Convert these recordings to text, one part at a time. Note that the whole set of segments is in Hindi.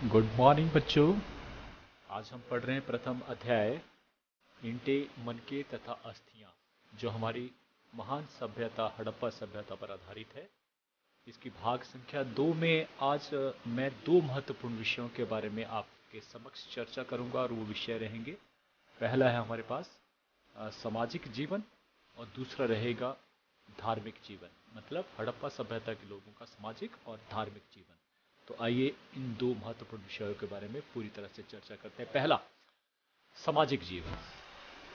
गुड मॉर्निंग बच्चों। आज हम पढ़ रहे हैं प्रथम अध्याय ईंटें, मनके तथा अस्थियां, जो हमारी महान सभ्यता हड़प्पा सभ्यता पर आधारित है। इसकी भाग संख्या 2 में आज मैं दो महत्वपूर्ण विषयों के बारे में आपके समक्ष चर्चा करूंगा और वो विषय रहेंगे। पहला है हमारे पास सामाजिक जीवन और दूसरा रहेगा धार्मिक जीवन, मतलब हड़प्पा सभ्यता के लोगों का सामाजिक और धार्मिक जीवन। तो आइए इन दो महत्वपूर्ण विषयों के बारे में पूरी तरह से चर्चा करते हैं। पहला, सामाजिक जीवन।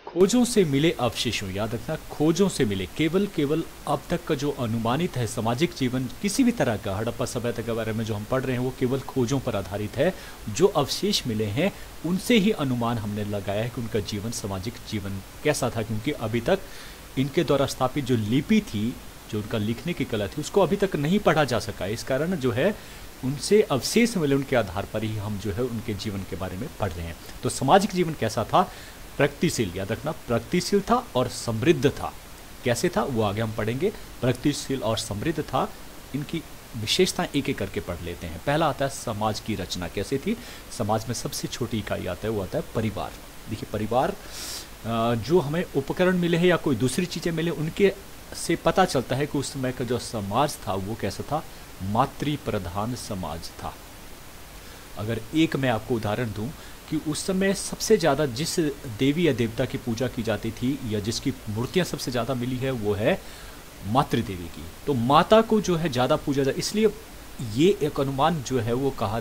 खोजों से मिले अवशेषों, याद रखना, खोजों से मिले, केवल अब तक का जो अनुमानित है सामाजिक जीवन किसी भी तरह का हड़प्पा सभ्यता के बारे में जो हम पढ़ रहे हैं वो केवल खोजों पर आधारित है। जो अवशेष मिले हैं उनसे ही अनुमान हमने लगाया है कि उनका जीवन, सामाजिक जीवन कैसा था, क्योंकि अभी तक इनके द्वारा स्थापित जो लिपि थी, जो उनका लिखने की कला थी, उसको अभी तक नहीं पढ़ा जा सका। इस कारण जो है उनसे अवशेष मिले, उनके आधार पर ही हम जो है उनके जीवन के बारे में पढ़ रहे हैं। तो सामाजिक जीवन कैसा था? प्रगतिशील, याद रखना, प्रगतिशील था और समृद्ध था। कैसे था वो आगे हम पढ़ेंगे। प्रगतिशील और समृद्ध था, इनकी विशेषताएं एक एक करके पढ़ लेते हैं। पहला आता है समाज की रचना कैसे थी। समाज में सबसे छोटी इकाई आता है, वो आता है परिवार। देखिए, परिवार जो हमें उपकरण मिले हैं या कोई दूसरी चीज़ें मिले, उनके से पता चलता है कि उस समय का जो समाज था वो कैसा था। मातृ प्रधान समाज था। अगर एक मैं आपको उदाहरण दूं कि उस समय सबसे ज़्यादा जिस देवी या देवता की पूजा की जाती थी या जिसकी मूर्तियां सबसे ज़्यादा मिली है वो है मातृ देवी की। तो माता को जो है ज़्यादा पूजा जाए, इसलिए ये एक अनुमान जो है वो कहा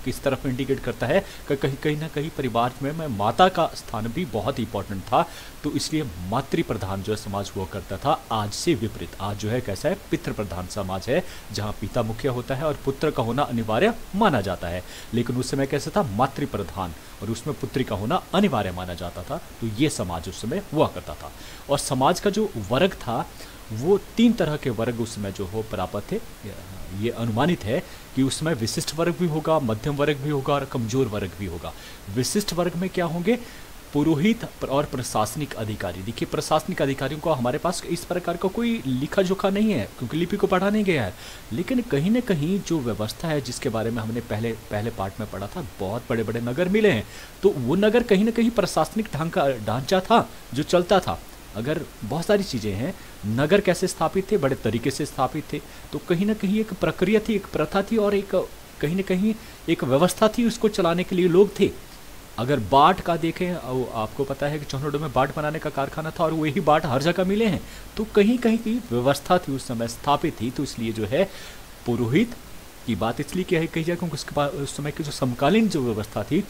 किस तरफ इंडिकेट करता है कि कहीं ना कहीं परिवार में माता का स्थान भी बहुत इंपॉर्टेंट था। तो इसलिए मातृ प्रधान जो है समाज हुआ करता था। आज से विपरीत आज जो है कैसा है, पितृ प्रधान समाज है, जहाँ पिता मुखिया होता है और पुत्र का होना अनिवार्य माना जाता है। लेकिन उस समय कैसा था, मातृ प्रधान, और उसमें पुत्री का होना अनिवार्य माना जाता था। तो ये समाज उस समय हुआ करता था। और समाज का जो वर्ग था वो 3 तरह के वर्ग उस समय जो हो प्राप्त थे। ये अनुमानित है कि उसमें विशिष्ट वर्ग भी होगा, मध्यम वर्ग भी होगा और कमजोर वर्ग भी होगा। विशिष्ट वर्ग में क्या होंगे? पुरोहित और प्रशासनिक अधिकारी। देखिए, प्रशासनिक अधिकारियों को हमारे पास इस प्रकार का कोई लिखा जोखा नहीं है क्योंकि लिपि को पढ़ा नहीं गया है। लेकिन कहीं ना कहीं जो व्यवस्था है जिसके बारे में हमने पहले पार्ट में पढ़ा था, बहुत बड़े बड़े नगर मिले हैं। तो वो नगर कहीं ना कहीं प्रशासनिक ढांचा था जो चलता था। अगर बहुत सारी चीज़ें हैं, नगर कैसे स्थापित थे, बड़े तरीके से स्थापित थे। तो कहीं ना कहीं एक प्रक्रिया थी, एक प्रथा थी और एक कहीं ना कहीं एक व्यवस्था थी, उसको चलाने के लिए लोग थे। अगर बाट का देखें, आपको पता है कि चौनोडो में बाट बनाने का कारखाना था और वही बाट हर जगह मिले हैं। तो कहीं कहीं की व्यवस्था थी, उस समय स्थापित थी। तो इसलिए जो है पुरोहित की बात इसलिए कही जाए क्योंकि उसके बाद उस समय की जो समकालीन जो व्यवस्था थी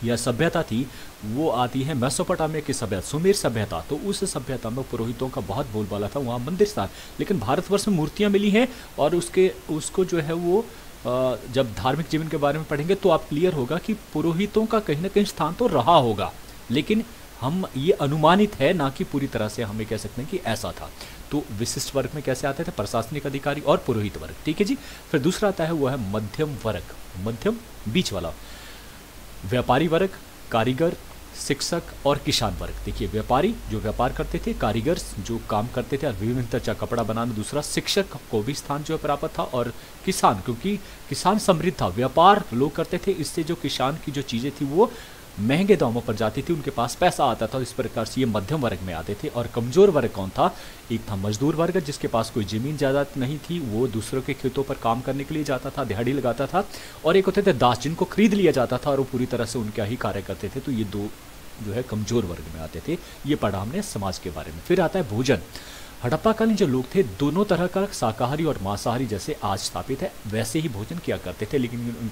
या सभ्यता थी वो आती है मेसोपोटामिया की सभ्यता, सुमेर सभ्यता। तो उस सभ्यता में पुरोहितों का बहुत बोलबाला था, वहाँ मंदिर था। लेकिन भारतवर्ष में मूर्तियाँ मिली हैं और उसको जो है वो जब धार्मिक जीवन के बारे में पढ़ेंगे तो आप क्लियर होगा कि पुरोहितों का कहीं ना कहीं स्थान तो रहा होगा। लेकिन हम ये अनुमानित है, ना कि पूरी तरह से हमें कह सकते हैं कि ऐसा था। तो विशिष्ट वर्ग में कैसे आते थे? प्रशासनिक अधिकारी और पुरोहित वर्ग। ठीक है जी। फिर दूसरा आता है वो है मध्यम वर्ग, मध्यम बीच वाला। व्यापारी वर्ग, कारीगर, शिक्षक और किसान वर्ग। देखिए, व्यापारी जो व्यापार करते थे, कारीगर जो काम करते थे विभिन्न तरह का कपड़ा बनाना, दूसरा शिक्षक को भी स्थान जो है प्राप्त था, और किसान, क्योंकि किसान समृद्ध था, व्यापार लोग करते थे, इससे जो किसान की जो चीज़ें थी वो महंगे दामों पर जाती थी, उनके पास पैसा आता था। इस प्रकार से ये मध्यम वर्ग में आते थे। और कमजोर वर्ग कौन था? एक था मजदूर वर्ग, जिसके पास कोई ज़मीन ज़्यादा नहीं थी, वो दूसरों के खेतों पर काम करने के लिए जाता था, दिहाड़ी लगाता था। और एक होते थे दास, जिनको खरीद लिया जाता था और वो पूरी तरह से उनका ही कार्य करते थे। तो ये दो जो है कमजोर वर्ग में आते थे। ये पढ़ा हमने समाज के बारे में। फिर आता है भोजन। हड़प्पाकालीन जो लोग थे दोनों तरह का, शाकाहारी और मांसाहारी, जैसे आज स्थापित है वैसे ही भोजन किया करते थे। लेकिन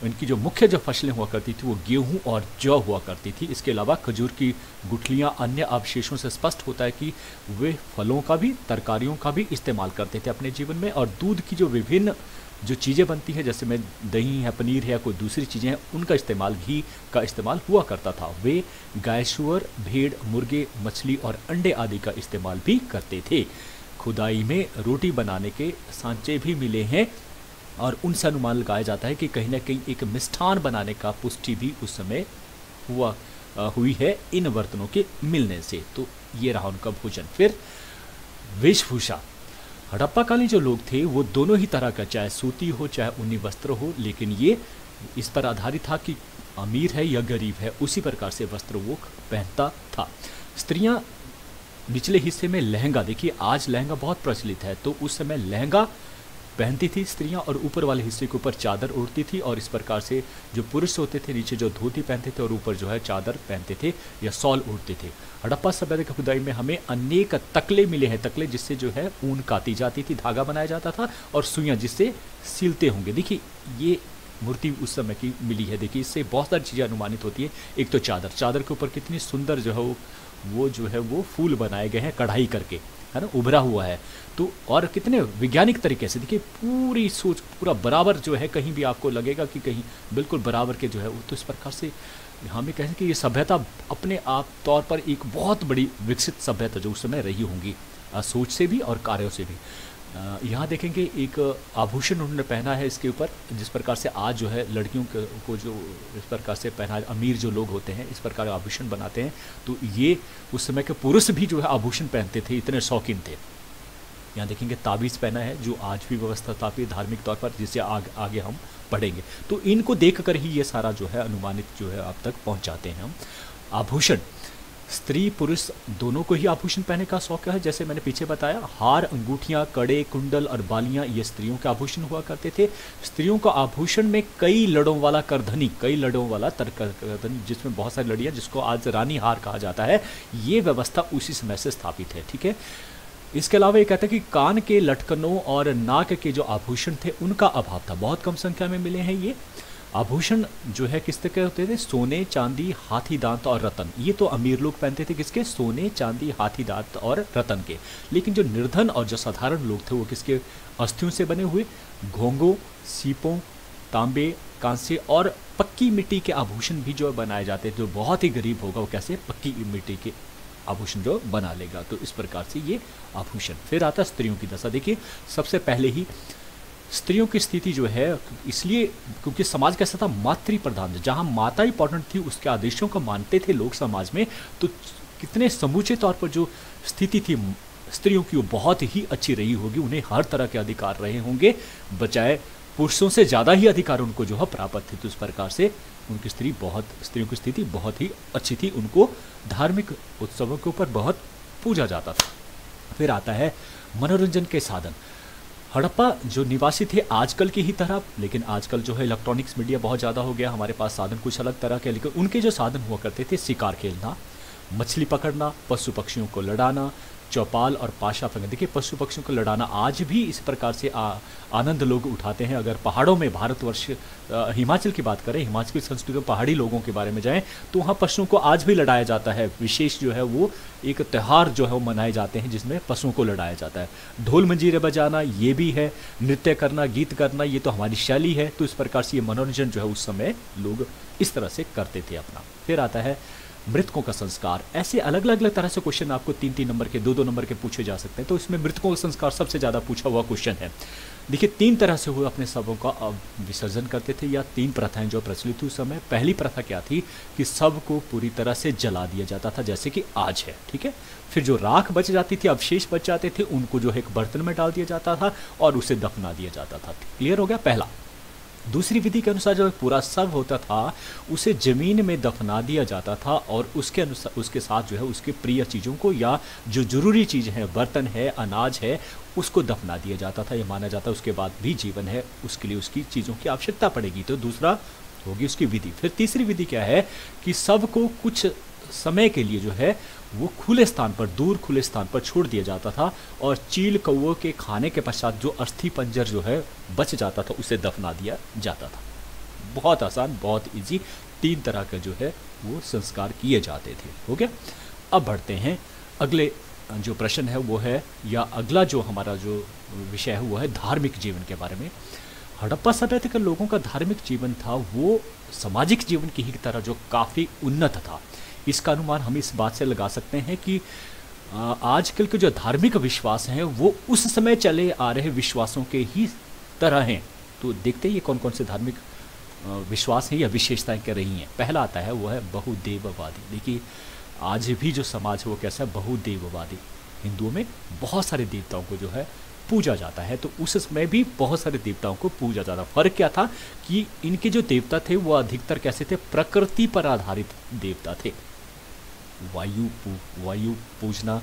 उनकी जो मुख्य जो फसलें हुआ करती थी वो गेहूं और जौ हुआ करती थी। इसके अलावा खजूर की गुठलियां, अन्य अवशेषों से स्पष्ट होता है कि वे फलों का भी, तरकारियों का भी इस्तेमाल करते थे अपने जीवन में। और दूध की जो विभिन्न जो चीज़ें बनती हैं, जैसे में दही है, पनीर है, कोई दूसरी चीज़ें हैं, उनका इस्तेमाल, घी का इस्तेमाल हुआ करता था। वे गाय, सुअर, भेड़, मुर्गे, मछली और अंडे आदि का इस्तेमाल भी करते थे। खुदाई में रोटी बनाने के सांचे भी मिले हैं और उनसे अनुमान लगाया जाता है कि कहीं ना कहीं एक मिष्ठान बनाने का पुष्टि भी उस समय हुई है इन बर्तनों के मिलने से। तो ये रहा उनका भोजन। फिर वेशभूषा। हड़प्पा कालीन जो लोग थे वो दोनों ही तरह का, चाहे सूती हो चाहे ऊनी वस्त्र हो, लेकिन ये इस पर आधारित था कि अमीर है या गरीब है, उसी प्रकार से वस्त्र वो पहनता था। स्त्रियां निचले हिस्से में लहंगा, देखिए आज लहंगा बहुत प्रचलित है, तो उस समय लहंगा पहनती थी स्त्रियां और ऊपर वाले हिस्से के ऊपर चादर ओढ़ती थी, और इस प्रकार से जो पुरुष होते थे नीचे जो धोती पहनते थे और ऊपर जो है चादर पहनते थे या शॉल ओढ़ते थे। हड़प्पा सभ्यता की खुदाई में हमें अनेक तकले मिले हैं, तकले जिससे जो है ऊन काटी जाती थी, धागा बनाया जाता था, और सुइयां जिससे सिलते होंगे। देखिए ये मूर्ति उस समय की मिली है। देखिए इससे बहुत सारी चीज़ें अनुमानित होती है। एक तो चादर, चादर के ऊपर कितनी सुंदर जो है वो जो है वो फूल बनाए गए हैं कढ़ाई करके, है ना, उभरा हुआ है। तो और कितने वैज्ञानिक तरीके से, देखिए पूरी सोच पूरा बराबर जो है, कहीं भी आपको लगेगा कि कहीं बिल्कुल बराबर के जो है वो, तो इस प्रकार से हमें कहें कि ये सभ्यता अपने आप तौर पर एक बहुत बड़ी विकसित सभ्यता जो उस समय रही होंगी, सोच से भी और कार्यों से भी। यहाँ देखेंगे एक आभूषण उन्होंने पहना है इसके ऊपर, जिस प्रकार से आज जो है लड़कियों को जो इस प्रकार से पहना, अमीर जो लोग होते हैं इस प्रकार आभूषण बनाते हैं, तो ये उस समय के पुरुष भी जो है आभूषण पहनते थे, इतने शौकीन थे। यहाँ देखेंगे ताबीज़ पहना है जो आज भी व्यवस्था स्थापित धार्मिक तौर पर, जिससे आगे हम पढ़ेंगे। तो इनको देख कर ही ये सारा जो है अनुमानित जो है आप तक पहुँचाते हैं हम। आभूषण, स्त्री पुरुष दोनों को ही आभूषण पहनने का शौक है। जैसे मैंने पीछे बताया, हार, अंगूठियां, कड़े, कुंडल और बालियां ये स्त्रियों के आभूषण हुआ करते थे। स्त्रियों का आभूषण में कई लड़ों वाला करधनी, कई लड़ों वाला करधनी, जिसमें बहुत सारी लड़ियां, जिसको आज रानी हार कहा जाता है, ये व्यवस्था उसी समय से स्थापित है। ठीक है, इसके अलावा ये कहता है कि कान के लटकनों और नाक के जो आभूषण थे उनका अभाव था, बहुत कम संख्या में मिले हैं ये आभूषण जो है। किस तरह के होते थे? सोने, चांदी, हाथी दांत और रतन। ये तो अमीर लोग पहनते थे, किसके? सोने, चांदी, हाथी दांत और रतन के। लेकिन जो निर्धन और जो साधारण लोग थे वो किसके? अस्थियों से बने हुए घोंघों, सीपों, तांबे, कांसे और पक्की मिट्टी के आभूषण भी जो बनाए जाते थे। जो बहुत ही गरीब होगा वो कैसे पक्की मिट्टी के आभूषण जो बना लेगा। तो इस प्रकार से ये आभूषण। फिर आता स्त्रियों की दशा। देखिए सबसे पहले ही स्त्रियों की स्थिति जो है, इसलिए क्योंकि समाज कैसा था? मातृ प्रधान। जहाँ माता इंपॉर्टेंट थी, उसके आदेशों को मानते थे लोग समाज में, तो कितने समूचे तौर पर जो स्थिति थी स्त्रियों की वो बहुत ही अच्छी रही होगी। उन्हें हर तरह के अधिकार रहे होंगे, बजाय पुरुषों से ज़्यादा ही अधिकार उनको जो है प्राप्त थे। तो इस प्रकार से उनकी स्त्रियों की स्थिति बहुत ही अच्छी थी। उनको धार्मिक उत्सवों के ऊपर बहुत पूजा जाता था। फिर आता है मनोरंजन के साधन। हड़प्पा जो निवासी थे आजकल की ही तरह, लेकिन आजकल जो है इलेक्ट्रॉनिक्स मीडिया बहुत ज़्यादा हो गया, हमारे पास साधन कुछ अलग तरह के, लेकिन उनके जो साधन हुआ करते थे, शिकार खेलना, मछली पकड़ना, पशु पक्षियों को लड़ाना, चौपाल और पाशा फेंकना। देखिए पशु पक्षियों को लड़ाना आज भी इस प्रकार से आनंद लोग उठाते हैं। अगर पहाड़ों में भारतवर्ष हिमाचल की बात करें, हिमाचल की संस्कृति में पहाड़ी लोगों के बारे में जाएं, तो वहाँ पशुओं को आज भी लड़ाया जाता है। विशेष जो है वो एक त्यौहार जो है वो मनाए जाते हैं जिसमें पशुओं को लड़ाया जाता है। ढोल मंजीरे बजाना ये भी है, नृत्य करना, गीत करना, ये तो हमारी शैली है। तो इस प्रकार से ये मनोरंजन जो है उस समय लोग इस तरह से करते थे अपना। फिर आता है मृतकों का संस्कार। ऐसे अलग अलग तरह से क्वेश्चन आपको 3-3 नंबर के, 2-2 नंबर के पूछे जा सकते हैं। तो इसमें मृतकों का संस्कार सबसे ज़्यादा पूछा हुआ क्वेश्चन है। देखिए 3 तरह से वो अपने शवों का विसर्जन करते थे, या 3 प्रथाएं जो प्रचलित थी उस समय। पहली प्रथा क्या थी कि शव को पूरी तरह से जला दिया जाता था, जैसे कि आज है। ठीक है, फिर जो राख बच जाती थी, अवशेष बच जाते थे, उनको जो है एक बर्तन में डाल दिया जाता था और उसे दफना दिया जाता था। क्लियर हो गया पहला। दूसरी विधि के अनुसार जो पूरा शव होता था उसे जमीन में दफना दिया जाता था, और उसके अनुसार उसके साथ जो है उसके प्रिय चीज़ों को, या जो जरूरी चीज़ है, बर्तन है, अनाज है, उसको दफना दिया जाता था। ये माना जाता है उसके बाद भी जीवन है, उसके लिए उसकी चीज़ों की आवश्यकता पड़ेगी। तो दूसरा होगी उसकी विधि। फिर तीसरी विधि क्या है कि शव को कुछ समय के लिए जो है वो खुले स्थान पर, दूर खुले स्थान पर छोड़ दिया जाता था, और चील कौओं के खाने के पश्चात जो अस्थि पंजर जो है बच जाता था उसे दफना दिया जाता था। बहुत आसान, बहुत इजी। 3 तरह के जो है वो संस्कार किए जाते थे। हो गया। अब बढ़ते हैं अगले जो प्रश्न है वो है, या अगला जो हमारा जो विषय है वो है धार्मिक जीवन के बारे में। हड़प्पा सभ्यता के लोगों का धार्मिक जीवन था वो सामाजिक जीवन की ही तरह जो काफ़ी उन्नत था। इसका अनुमान हम इस बात से लगा सकते हैं कि आजकल के जो धार्मिक विश्वास हैं वो उस समय चले आ रहे विश्वासों के ही तरह हैं। तो देखते हैं ये कौन कौन से धार्मिक विश्वास हैं या विशेषताएं क्या रही हैं। पहला आता है वो है बहुदेववादी। देखिए आज भी जो समाज है वो कैसा है? बहुदेववादी। हिंदुओं में बहुत सारे देवताओं को जो है पूजा जाता है। तो उस समय भी बहुत सारे देवताओं को पूजा जाता। फर्क क्या था कि इनके जो देवता थे वो अधिकतर कैसे थे, प्रकृति पर आधारित देवता थे। वायु पूजना,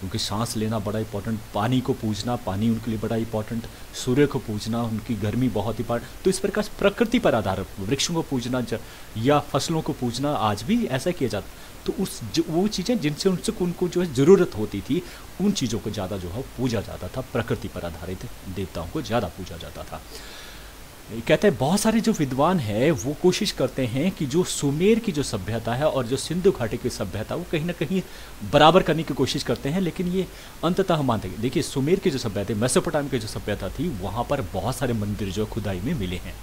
उनकी सांस लेना बड़ा इंपॉर्टेंट, पानी को पूजना, पानी उनके लिए बड़ा इंपॉर्टेंट, सूर्य को पूजना, उनकी गर्मी बहुत इंपॉर्टेंट। तो इस प्रकार प्रकृति पर आधारित वृक्षों को पूजना या फसलों को पूजना आज भी ऐसा किया जाता। तो वो चीज़ें जिनसे उनको जो है ज़रूरत होती थी, उन चीज़ों को ज़्यादा जो है पूजा जाता था, प्रकृति पर आधारित देवताओं को ज़्यादा पूजा जाता था। कहते हैं बहुत सारे जो विद्वान हैं वो कोशिश करते हैं कि जो सुमेर की जो सभ्यता है और जो सिंधु घाटी की सभ्यता, वो कहीं ना कहीं बराबर करने की कोशिश करते हैं, लेकिन ये अंततः हम मानते हैं। देखिए, सुमेर की जो सभ्यता, मेसोपोटामिया की जो सभ्यता थी, वहाँ पर बहुत सारे मंदिर जो खुदाई में मिले हैं,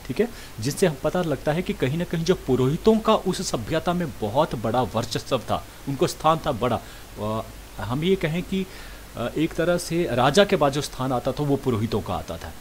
ठीक है, जिससे हम पता लगता है कि कहीं ना कहीं जो पुरोहितों का उस सभ्यता में बहुत बड़ा वर्चस्व था, उनको स्थान था बड़ा। हम ये कहें कि एक तरह से राजा के बाद जो स्थान आता था वो पुरोहितों का आता था।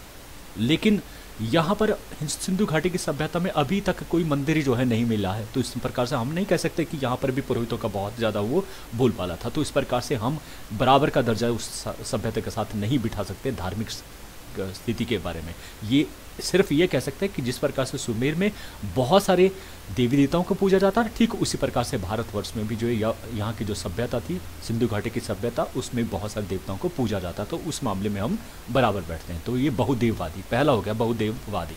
लेकिन यहाँ पर सिंधु घाटी की सभ्यता में अभी तक कोई मंदिर जो है नहीं मिला है, तो इस प्रकार से हम नहीं कह सकते कि यहाँ पर भी पुरोहितों का बहुत ज़्यादा वो बोलबाला था। तो इस प्रकार से हम बराबर का दर्जा उस सभ्यता के साथ नहीं बिठा सकते धार्मिक स्थिति के बारे में। ये सिर्फ ये कह सकते हैं कि जिस प्रकार से सुमेर में बहुत सारे देवी देवताओं को पूजा जाता है, ठीक उसी प्रकार से भारतवर्ष में भी जो है यहाँ की जो सभ्यता थी, सिंधु घाटी की सभ्यता, उसमें बहुत सारे देवताओं को पूजा जाता। तो उस मामले में हम बराबर बैठते हैं। तो ये बहुदेववादी पहला हो गया, बहुदेववादी।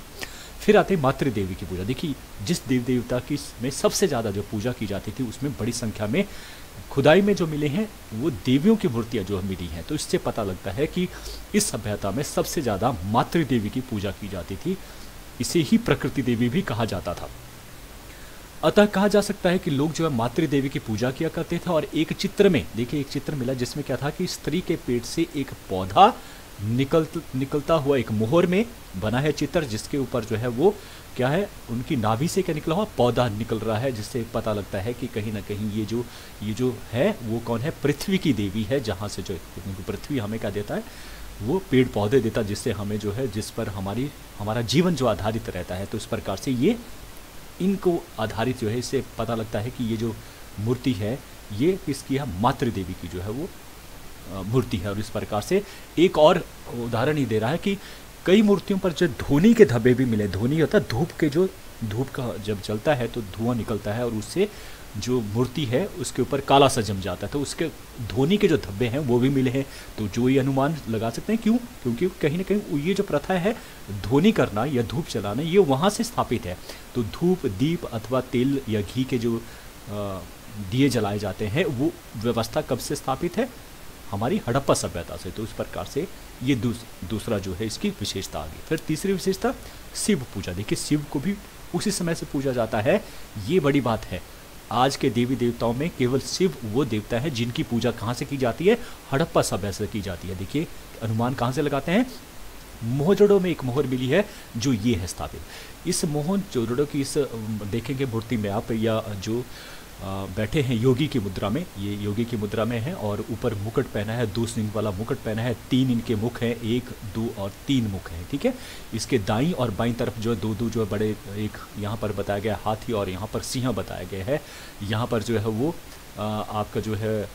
फिर आते हैं मातृदेवी की पूजा। देखिए, जिस देव देवता की में सबसे ज़्यादा जो पूजा की जाती थी, उसमें बड़ी संख्या में खुदाई में जो मिले हैं वो देवियों की मूर्तियाँ जो मिली हैं। तो इससे पता लगता है कि इस सभ्यता में सबसे ज़्यादा मातृदेवी की पूजा की जाती थी। इसे ही प्रकृति देवी भी कहा जाता था। अतः कहा जा सकता है कि लोग जो है मातृदेवी की पूजा किया करते थे। और एक चित्र में देखिए, एक चित्र मिला जिसमें क्या था कि स्त्री के पेट से एक पौधा निकलता हुआ एक मोहर में बना है चित्र, जिसके ऊपर जो है वो क्या है, उनकी नाभि से क्या निकला हुआ पौधा निकल रहा है, जिससे पता लगता है कि कहीं ना कहीं ये जो है वो कौन है, पृथ्वी की देवी है, जहाँ से जो पृथ्वी हमें क्या देता है, वो पेड़ पौधे देता, जिससे हमें जो है, जिस पर हमारा जीवन जो आधारित रहता है। तो इस प्रकार से ये इनको आधारित जो है, इससे पता लगता है कि ये जो मूर्ति है ये किसकी है, मातृदेवी की जो है वो मूर्ति है। और इस प्रकार से एक और उदाहरण ही दे रहा है कि कई मूर्तियों पर जो धोनी के धब्बे भी मिले। धोनी होता है धूप का जब जलता है तो धुआं निकलता है और उससे जो मूर्ति है उसके ऊपर काला सा जम जाता है, तो उसके धोनी के जो धब्बे हैं वो भी मिले हैं। तो जो ये अनुमान लगा सकते हैं, क्योंकि कहीं ना कहीं ये जो प्रथा है धोनी करना या धूप जलाना, ये वहाँ से स्थापित है। तो धूप, दीप अथवा तेल या घी के जो दिए जलाए जाते हैं, वो व्यवस्था कब से स्थापित है, हमारी हड़प्पा सभ्यता से। तो इस प्रकार से ये दूसरा जो है इसकी विशेषता आ गई। फिर तीसरी विशेषता शिव पूजा। देखिए, शिव को भी उसी समय से पूजा जाता है। ये बड़ी बात है। आज के देवी देवताओं में केवल शिव वो देवता है जिनकी पूजा कहाँ से की जाती है, हड़प्पा सभ्यता से की जाती है। देखिए, अनुमान कहाँ से लगाते हैं, मोहनजोदड़ो में एक मोहर मिली है जो ये है स्थापित। इस मोहनजोदड़ो की इस देखेंगे मूर्ति में आप, या जो बैठे हैं योगी की मुद्रा में, ये योगी की मुद्रा में है और ऊपर मुकुट पहना है, 2 सिंह वाला मुकुट पहना है, 3 इनके मुख हैं, 1, 2 और 3 मुख हैं, ठीक है। इसके दाईं और बाईं तरफ जो है दो जो है बड़े, एक यहाँ पर बताया गया हाथी और यहाँ पर सिंह बताया गया है। यहाँ पर जो है वो आपका जो है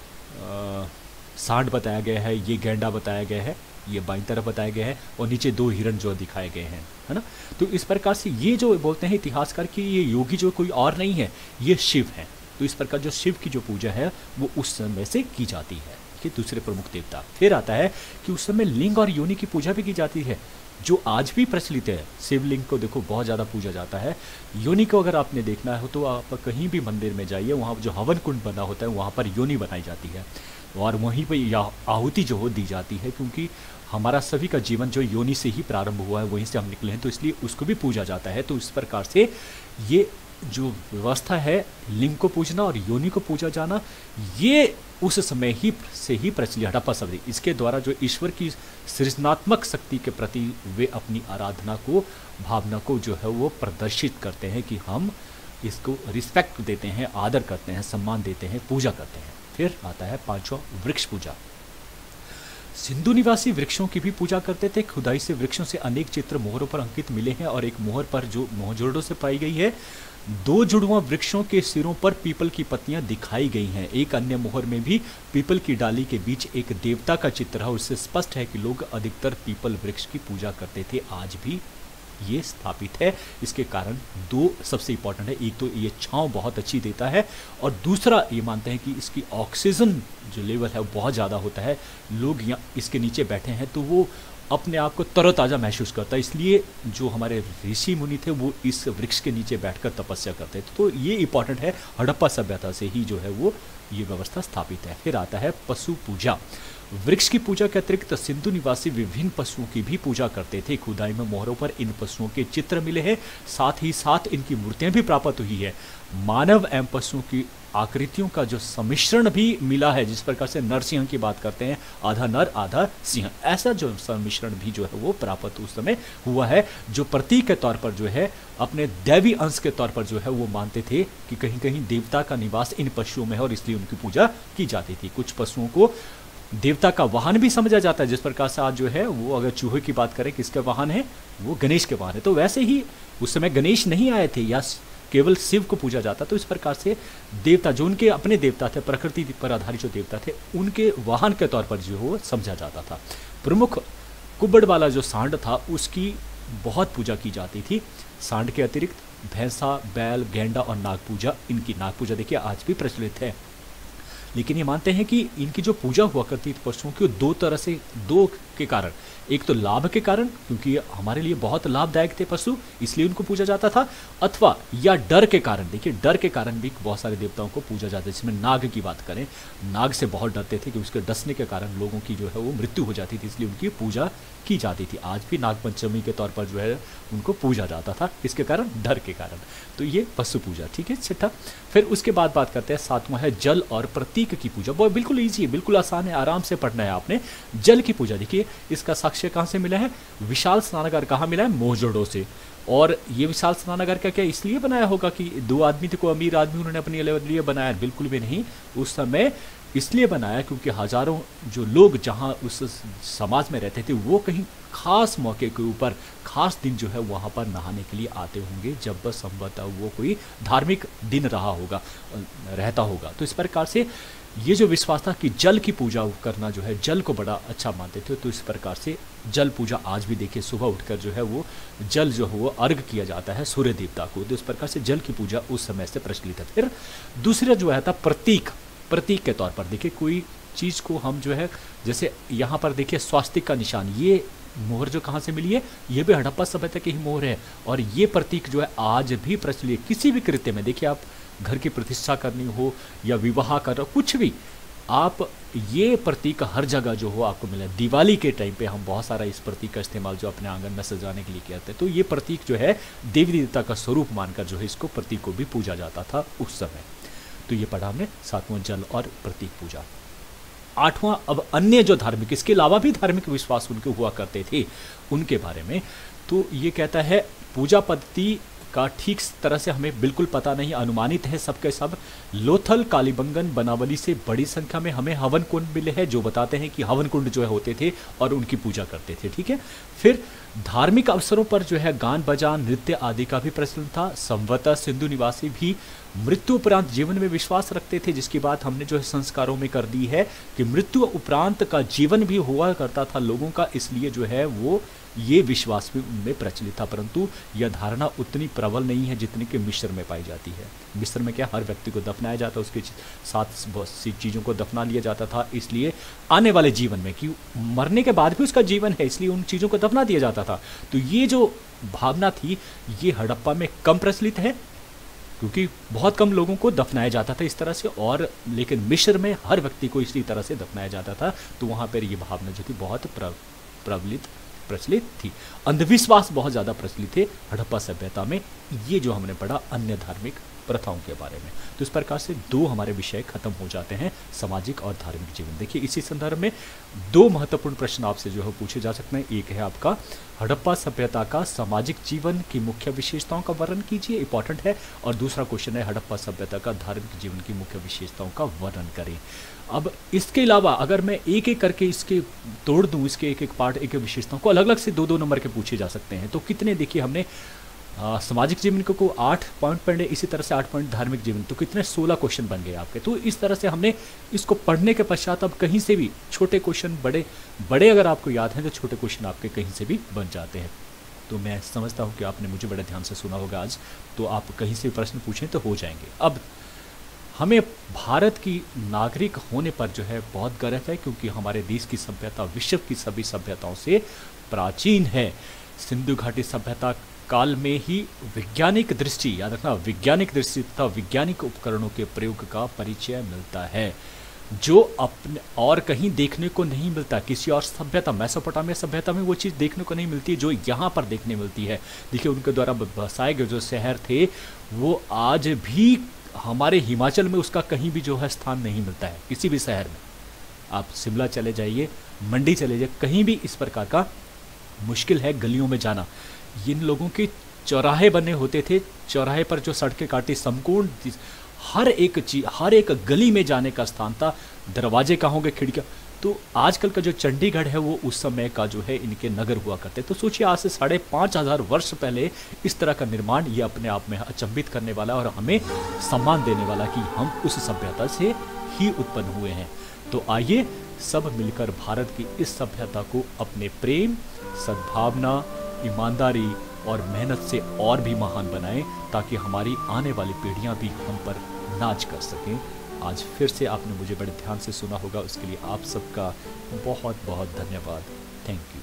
सांड बताया गया है, ये गैंडा बताया गया है, ये बाईं तरफ बताया गया है, और नीचे 2 हिरण जो दिखाए गए हैं, है ना। तो इस प्रकार से ये जो बोलते हैं इतिहासकार कि ये योगी जो कोई और नहीं है, ये शिव है। तो इस प्रकार जो शिव की जो पूजा है वो उस समय से की जाती है, कि दूसरे प्रमुख देवता। फिर आता है कि उस समय लिंग और योनि की पूजा भी की जाती है, जो आज भी प्रचलित है। शिवलिंग को देखो बहुत ज़्यादा पूजा जाता है। योनि को अगर आपने देखना हो तो आप कहीं भी मंदिर में जाइए, वहाँ जो हवन कुंड बना होता है वहाँ पर योनि बनाई जाती है और वहीं पर आहुति जो हो दी जाती है, क्योंकि हमारा सभी का जीवन जो योनि से ही प्रारंभ हुआ है, वहीं से हम निकले हैं, तो इसलिए उसको भी पूजा जाता है। तो इस प्रकार से ये जो व्यवस्था है, लिंग को पूजना और योनि को पूजा जाना, ये उस समय ही से ही प्रचलित हड़प्पा सभ्यता। इसके द्वारा जो ईश्वर की सृजनात्मक शक्ति के प्रति वे अपनी आराधना को, भावना को जो है वो प्रदर्शित करते हैं कि हम इसको रिस्पेक्ट देते हैं, आदर करते हैं, सम्मान देते हैं, पूजा करते हैं। फिर आता है 5वां वृक्ष पूजा। सिंधु निवासी वृक्षों की भी पूजा करते थे। खुदाई से वृक्षों से अनेक चित्र मोहरों पर अंकित मिले हैं और एक मोहर पर जो मोहजोड़ों से पाई गई है, 2 जुड़वा वृक्षों के सिरों पर पीपल की पत्तियां दिखाई गई हैं। एक अन्य मोहर में भी पीपल की डाली के बीच एक देवता का चित्र है और इससे स्पष्ट है कि लोग अधिकतर पीपल वृक्ष की पूजा करते थे। आज भी ये स्थापित है। इसके कारण 2 सबसे इंपॉर्टेंट है, एक तो ये छांव बहुत अच्छी देता है और दूसरा ये मानते हैं कि इसकी ऑक्सीजन जो लेवल है वो बहुत ज़्यादा होता है। लोग यहाँ इसके नीचे बैठे हैं तो वो अपने आप को तरोताज़ा महसूस करता है, इसलिए जो हमारे ऋषि मुनि थे वो इस वृक्ष के नीचे बैठकर तपस्या करते थे। तो ये इंपॉर्टेंट है, हड़प्पा सभ्यता से ही जो है वो ये व्यवस्था स्थापित है। फिर आता है पशु पूजा। वृक्ष की पूजा के अतिरिक्त सिंधु निवासी विभिन्न पशुओं की भी पूजा करते थे। खुदाई में मोहरों पर इन पशुओं के चित्र मिले हैं, साथ ही साथ इनकी मूर्तियां भी प्राप्त हुई है। मानव एवं पशुओं की आकृतियों का जो सम्मिश्रण भी मिला है, जिस प्रकार से नरसिंह की बात करते हैं, आधा नर आधा सिंह, ऐसा जो सम्मिश्रण भी जो है वो प्राप्त उस समय हुआ है, जो प्रतीक के तौर पर जो है अपने दैवी अंश के तौर पर जो है वो मानते थे कि कहीं कहीं देवता का निवास इन पशुओं में है और इसलिए उनकी पूजा की जाती थी। कुछ पशुओं को देवता का वाहन भी समझा जाता है, जिस प्रकार से आज जो है वो अगर चूहे की बात करें किसके वाहन है, वो गणेश के वाहन है। तो वैसे ही उस समय गणेश नहीं आए थे या केवल शिव को पूजा जाता, तो इस प्रकार से देवता जो उनके अपने देवता थे, प्रकृति पर आधारित जो देवता थे, उनके वाहन के तौर पर जो वो समझा जाता था। प्रमुख कुब्बड़ वाला जो सांड था उसकी बहुत पूजा की जाती थी। सांड के अतिरिक्त भैंसा, बैल, गेंडा और नाग पूजा, इनकी नाग पूजा देखिए आज भी प्रचलित है। लेकिन ये मानते हैं कि इनकी जो पूजा हुआ करती थी पशुओं की, 2 तरह से, 2 के कारण, एक तो लाभ के कारण क्योंकि हमारे लिए बहुत लाभदायक थे पशु इसलिए उनको पूजा जाता था, अथवा या डर के कारण। देखिए डर के कारण भी बहुत सारे देवताओं को पूजा जाता है। जिसमें नाग की बात करें, नाग से बहुत डरते थे कि उसके डसने के कारण लोगों की जो है वो मृत्यु हो जाती थी, इसलिए उनकी पूजा की जाती थी। आज भी नाग पंचमी के तौर पर जो है उनको पूजा जाता था, इसके कारण, डर के कारण। तो ये पशु पूजा, ठीक है, छठा। फिर उसके बाद बात करते हैं 7वां है जल और प्रतीक की पूजा। वो बिल्कुल ईजी है, बिल्कुल आसान है, आराम से पढ़ना है आपने। जल की पूजा देखिए इसका साक्ष्य कहाँ से मिला है, विशाल स्नानागार कहाँ मिला है, मोहजोड़ों से। और ये विशाल स्नानागार का क्या इसलिए बनाया होगा कि 2 आदमी थे, को अमीर आदमी उन्होंने अपने लिए बनाया, बिल्कुल भी नहीं। उस समय इसलिए बनाया क्योंकि हजारों जो लोग जहाँ उस समाज में रहते थे वो कहीं खास मौके के ऊपर खास दिन जो है वहाँ पर नहाने के लिए आते होंगे, जब बस संभवतः वो कोई धार्मिक दिन रहा होगा, रहता होगा। तो इस प्रकार से ये जो विश्वास था कि जल की पूजा करना जो है, जल को बड़ा अच्छा मानते थे, तो इस प्रकार से जल पूजा आज भी देखिए सुबह उठकर जो है वो जल जो है वो अर्घ किया जाता है सूर्य देवता को। तो इस प्रकार से जल की पूजा उस समय से प्रचलित है। फिर दूसरा जो है था प्रतीक, प्रतीक के तौर पर देखिए कोई चीज़ को हम जो है, जैसे यहाँ पर देखिए स्वास्तिक का निशान, ये मोहर जो कहाँ से मिली है, ये भी हड़प्पा सभ्यता की ही मोहर है। और ये प्रतीक जो है आज भी प्रचलित, किसी भी कृत्य में देखिए, आप घर की प्रतिष्ठा करनी हो या विवाह कर रहे हो, कुछ भी, आप ये प्रतीक हर जगह जो हो आपको मिले। दिवाली के टाइम पे हम बहुत सारा इस प्रतीक का इस्तेमाल जो अपने आंगन में सजाने के लिए करते हैं। तो ये प्रतीक जो है देवी देवता का स्वरूप मानकर जो है इसको प्रतीक को भी पूजा जाता था उस समय। तो ये पढ़ा हमने 7वां जल और प्रतीक पूजा। 8वां अब अन्य जो धार्मिक, इसके अलावा भी धार्मिक विश्वास उनके हुआ करते थे उनके बारे में। तो ये कहता है पूजा पद्धति का ठीक तरह से हमें बिल्कुल पता नहीं, अनुमानित है सबके सब। लोथल, कालीबंगन, बनावली से बड़ी संख्या में हमें हवन कुंड मिले हैं जो बताते हैं कि हवन कुंड जो है होते थे और उनकी पूजा करते थे, ठीक है। फिर धार्मिक अवसरों पर जो है गान बजान नृत्य आदि का भी प्रचलन था। संभवतः सिंधु निवासी भी मृत्यु उपरांत जीवन में विश्वास रखते थे, जिसकी बात हमने जो है संस्कारों में कर दी है कि मृत्यु उपरांत का जीवन भी हुआ करता था लोगों का, इसलिए जो है वो ये विश्वास भी उनमें प्रचलित था। परंतु यह धारणा उतनी प्रबल नहीं है जितनी कि मिस्र में पाई जाती है। मिस्र में क्या हर व्यक्ति को दफनाया जाता, उसके साथ बहुत सी चीज़ों को दफना लिया जाता था, इसलिए आने वाले जीवन में कि मरने के बाद भी उसका जीवन है, इसलिए उन चीज़ों को दफना दिया जाता था। तो ये जो भावना थी ये हड़प्पा में कम प्रचलित है क्योंकि बहुत कम लोगों को दफनाया जाता था इस तरह से, और लेकिन मिस्र में हर व्यक्ति को इसी तरह से दफनाया जाता था। तो वहाँ पर ये भावना जो थी बहुत प्रचलित थी। अंधविश्वास बहुत ज़्यादा प्रचलित थे हड़प्पा सभ्यता में। ये जो हमने पढ़ा अन्य धार्मिक प्रथाओं के बारे में। तो इस प्रकार से दो हमारे विषय खत्म हो जाते हैं, सामाजिक और धार्मिक जीवन। देखिए इसी संदर्भ में दो महत्वपूर्ण प्रश्न आपसे जो है पूछे जा सकते हैं। एक है आपका हड़प्पा सभ्यता का सामाजिक जीवन की मुख्य विशेषताओं का वर्णन कीजिए, इंपॉर्टेंट है। और दूसरा क्वेश्चन है हड़प्पा सभ्यता का धार्मिक जीवन की मुख्य विशेषताओं का वर्णन करें। अब इसके अलावा अगर मैं एक एक करके इसके तोड़ दूं, इसके एक एक पार्ट, एक एक विशेषताओं को अलग अलग से दो दो नंबर के पूछे जा सकते हैं। तो कितने, देखिए हमने सामाजिक जीवन को 8 पॉइंट पढ़े, इसी तरह से 8 पॉइंट धार्मिक जीवन, तो कितने 16 क्वेश्चन बन गए आपके। तो इस तरह से हमने इसको पढ़ने के पश्चात अब कहीं से भी छोटे क्वेश्चन, बड़े बड़े अगर आपको याद हैं तो छोटे क्वेश्चन आपके कहीं से भी बन जाते हैं। तो मैं समझता हूँ कि आपने मुझे बड़े ध्यान से सुना होगा आज, तो आप कहीं से प्रश्न पूछें तो हो जाएंगे। अब हमें भारत की नागरिक होने पर जो है बहुत गर्व है, क्योंकि हमारे देश की सभ्यता विश्व की सभी सभ्यताओं से प्राचीन है। सिंधु घाटी सभ्यता काल में ही वैज्ञानिक दृष्टि, याद रखना, वैज्ञानिक दृष्टि तथा वैज्ञानिक उपकरणों के प्रयोग का परिचय मिलता है, जो अपने और कहीं देखने को नहीं मिलता। किसी और सभ्यता, मेसोपोटामिया सभ्यता में वो चीज़ देखने को नहीं मिलती जो यहाँ पर देखने मिलती है। देखिए उनके द्वारा बसाए गए जो शहर थे वो आज भी हमारे हिमाचल में उसका कहीं भी जो है स्थान नहीं मिलता है, किसी भी शहर में। आप शिमला चले जाइए, मंडी चले जाइए, कहीं भी इस प्रकार का मुश्किल है गलियों में जाना। इन लोगों के चौराहे बने होते थे, चौराहे पर जो सड़कें काटी, संपूर्ण हर एक चीज, हर एक गली में जाने का स्थान था। दरवाजे कहाँ होंगे, खिड़कियाँ। तो आजकल का जो चंडीगढ़ है वो उस समय का जो है इनके नगर हुआ करते। तो सोचिए आज से 5,500 वर्ष पहले इस तरह का निर्माण, ये अपने आप में अचंभित करने वाला और हमें सम्मान देने वाला कि हम उस सभ्यता से ही उत्पन्न हुए हैं। तो आइए सब मिलकर भारत की इस सभ्यता को अपने प्रेम, सद्भावना, ईमानदारी और मेहनत से और भी महान बनाएं, ताकि हमारी आने वाली पीढ़ियां भी हम पर नाच कर सकें। आज फिर से आपने मुझे बड़े ध्यान से सुना होगा, उसके लिए आप सबका बहुत बहुत धन्यवाद। Thank you.